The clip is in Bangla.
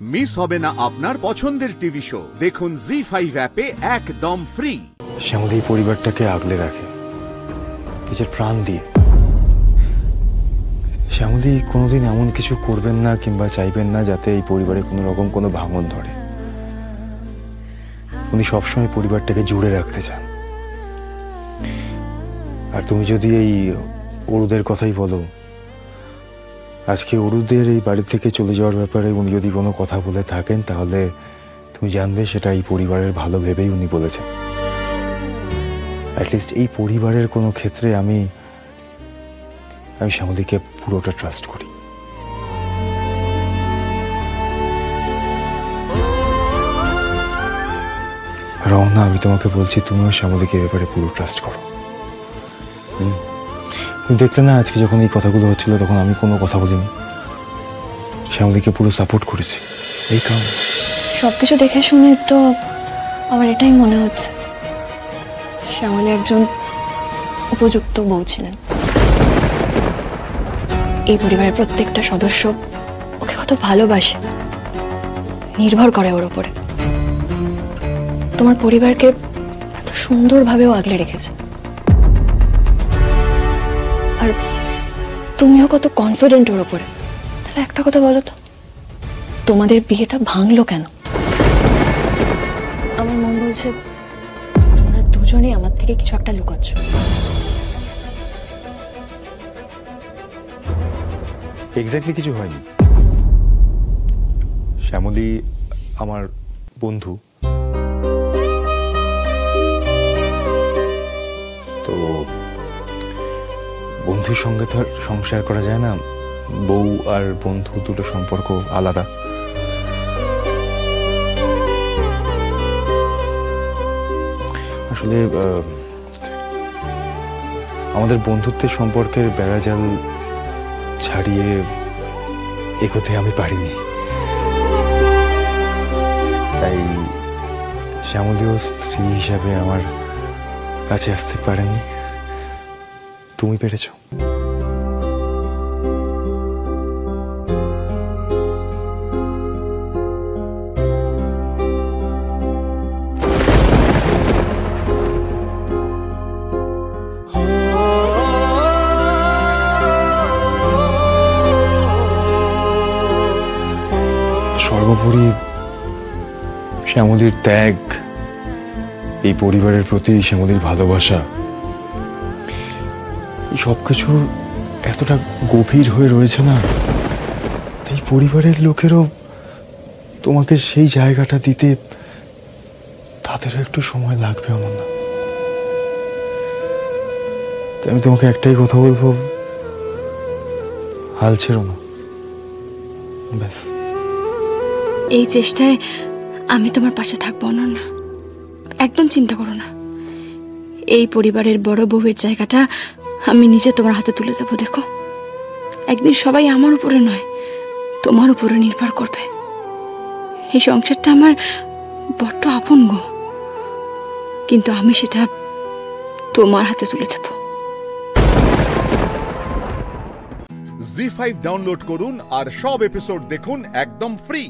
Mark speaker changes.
Speaker 1: মিস হবে না আপনার পছন্দের টিভি শো। দেখুন জি5 অ্যাপে একদম ফ্রি।
Speaker 2: শ্যামলী পরিবারটাকে আগলে রাখে নিজের প্রাণ দিয়ে। শ্যামলী কোনোদিন এমন কিছু করবেন না কিংবা চাইবেন না যাতে এই পরিবারে কোনো রকম কোনো ভাঙন ধরে। উনি সবসময় পরিবারটাকে জুড়ে রাখতে চান। আর তুমি যদি এই অরুদের কথাই বলো, আজকে অরুদের এই বাড়ি থেকে চলে যাওয়ার ব্যাপারে উনি যদি কোনো কথা বলে থাকেন তাহলে তুমি জানবে সেটা এই পরিবারের ভালো ভেবেই উনি বলেছেন। অ্যাটলিস্ট এই পরিবারের কোনো ক্ষেত্রে আমি শ্যামলীকে পুরোটা ট্রাস্ট করি। রওনা, আমি তোমাকে বলছি তুমিও শ্যামলীকে ব্যাপারে পুরো ট্রাস্ট করো। তুমি দেখলে না আজকে যখন এই কথাগুলো হচ্ছিল তখন আমি কোনো কথা বলিনি, শ্যামলীকে পুরো সাপোর্ট করেছি। এই কারণ
Speaker 3: সবকিছু দেখে শুনে তো আমার এটাই মনে হচ্ছে শ্যামলী একজন উপযুক্ত বউ ছিলেন। এই পরিবারের প্রত্যেকটা সদস্য ওকে কত ভালোবাসে, নির্ভর করে ওর ওপরে। তোমার পরিবারকে এত সুন্দরভাবেও আগলে রেখেছে। আর তুমিও কত কনফিডেন্ট ওর ওপরে। তাহলে একটা কথা বলো তো, তোমাদের বিয়েটা ভাঙলো কেন? আমার মন বলছে তোমরা দুজনেই আমার থেকে কিছু একটা লুকাচ্ছ।
Speaker 2: এক্স্যাক্টলি কিছু হয়নি। শ্যামলী আমার বন্ধু, তো বন্ধুর সঙ্গে তো আর সংসার করা যায় না। বউ আর বন্ধু দুটো সম্পর্ক আলাদা। আসলে আমাদের বন্ধুত্বের সম্পর্কের বেড়াজাল ছাড়িয়ে এগোতে আমি পারিনি, তাই শ্যামলীও স্ত্রী হিসাবে আমার কাছে আসতে পারেনি। তুমি পেরেছ। সর্বোপরি শ্যামলীর ত্যাগ, এই পরিবারের প্রতি শ্যামলীর ভালোবাসা, এই সবকিছু এতটা গভীর হয়ে রয়েছে না, এই পরিবারের লোকেরও তোমাকে সেই জায়গাটা দিতে তাদেরও একটু সময় লাগবে আমার না। তাই আমি তোমাকে একটাই কথা বলবো, হাল ছেড়ো না, ব্যাস।
Speaker 4: এই চেষ্টায় আমি তোমার পাশে থাকবো না, একদম চিন্তা করো না। এই পরিবারের বড় বউয়ের জায়গাটা আমি নিজে তোমার হাতে তুলে দেবো। দেখো, একদিন সবাই আমার উপরে নয় তোমার উপরে নির্ভর করবে। এই সংসারটা আমার বড্ড আপন গো, কিন্তু আমি সেটা তোমার হাতে তুলে দেবো।
Speaker 1: জি5 ডাউনলোড করুন আর সব এপিসোড দেখুন একদম ফ্রি।